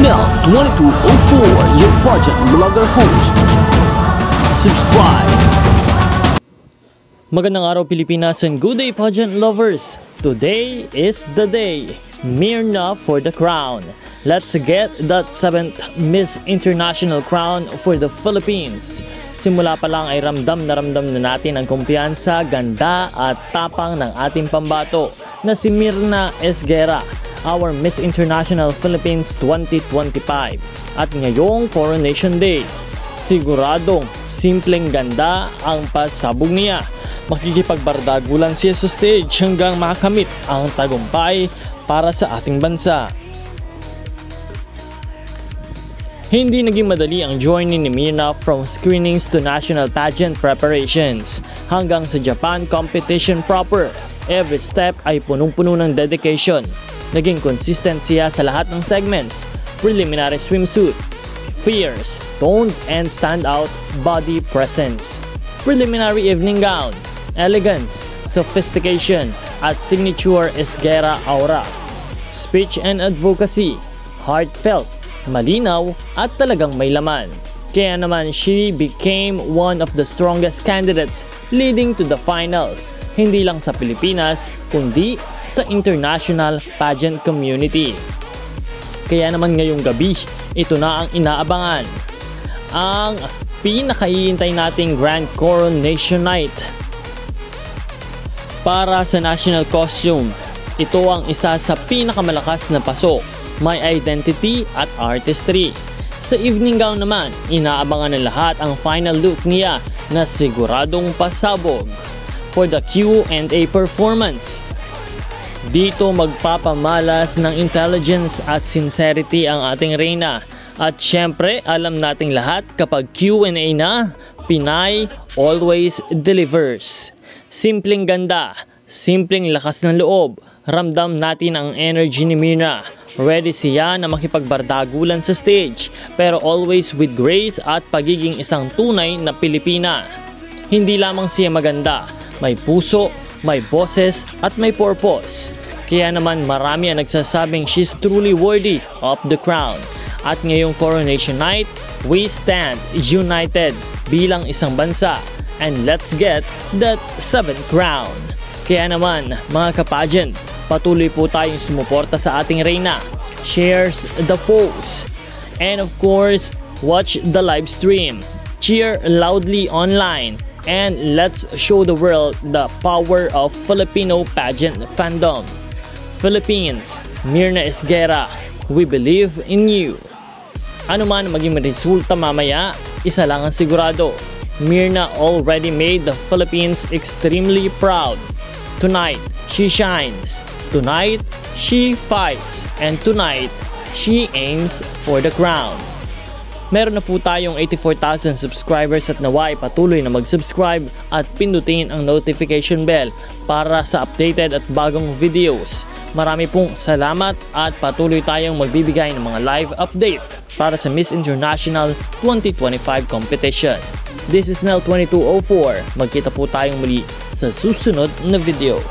Nel 2204, your pageant vlogger host. Subscribe! Magandang araw Pilipinas and good day pageant lovers! Today is the day, Myrna for the crown. Let's get that 7th Miss International crown for the Philippines. Simula pa lang ay ramdam na natin ang kumpiyansa, ganda at tapang ng ating pambato na si Myrna Esguerra, our Miss International Philippines 2025. At ngayong Coronation Day, siguradong simpleng ganda ang pasabog niya. Makikipagbardagulan siya sa stage hanggang makamit ang tagumpay para sa ating bansa. Hindi naging madali ang journey ni Myrna from screenings to national pageant preparations hanggang sa Japan competition proper. Every step ay punong-puno ng dedication. Naging consistent siya sa lahat ng segments: preliminary swimsuit, fierce, toned and standout body presence, preliminary evening gown, elegance, sophistication at signature Esguerra aura, speech and advocacy, heartfelt, malinaw at talagang may laman. Kaya naman she became one of the strongest candidates leading to the finals, hindi lang sa Pilipinas kundi sa international pageant community. Kaya naman ngayong gabi, ito na ang inaabangan, ang pinakahihintay nating Grand Coronation Night. Para sa national costume, ito ang isa sa pinakamalakas na pasok, may identity at artistry. Sa evening gown naman, inaabangan ng lahat ang final look niya na siguradong pasabog. For the Q&A performance, dito magpapamalas ng intelligence at sincerity ang ating reyna. At syempre, alam nating lahat kapag Q&A na, Pinay always delivers. Simpleng ganda, simpleng lakas ng loob, ramdam natin ang energy ni Myrna. Ready siya na makipagbardagulan sa stage, pero always with grace at pagiging isang tunay na Pilipina. Hindi lamang siya maganda, may puso, may boses at may purpose. Kaya naman marami ang nagsasabing she's truly worthy of the crown. At ngayong Coronation Night, we stand united bilang isang bansa. And let's get that 7th crown. Kaya naman mga ka-pageant, patuloy po tayong sumuporta sa ating reyna. Shares the post. And of course, watch the live stream. Cheer loudly online. And let's show the world the power of Filipino pageant fandom. Philippines, Myrna Esguerra, we believe in you. Ano man maging resulta mamaya, isa lang ang sigurado. Myrna already made the Philippines extremely proud. Tonight, she shines. Tonight, she fights. And tonight, she aims for the crown. Meron na po tayong 84,000 subscribers at naway patuloy na mag-subscribe at pindutin ang notification bell para sa updated at bagong videos. Marami pong salamat at patuloy tayong magbibigay ng mga live update para sa Miss International 2025 competition. This is Nel 2204. Magkita po tayong muli sa susunod na video.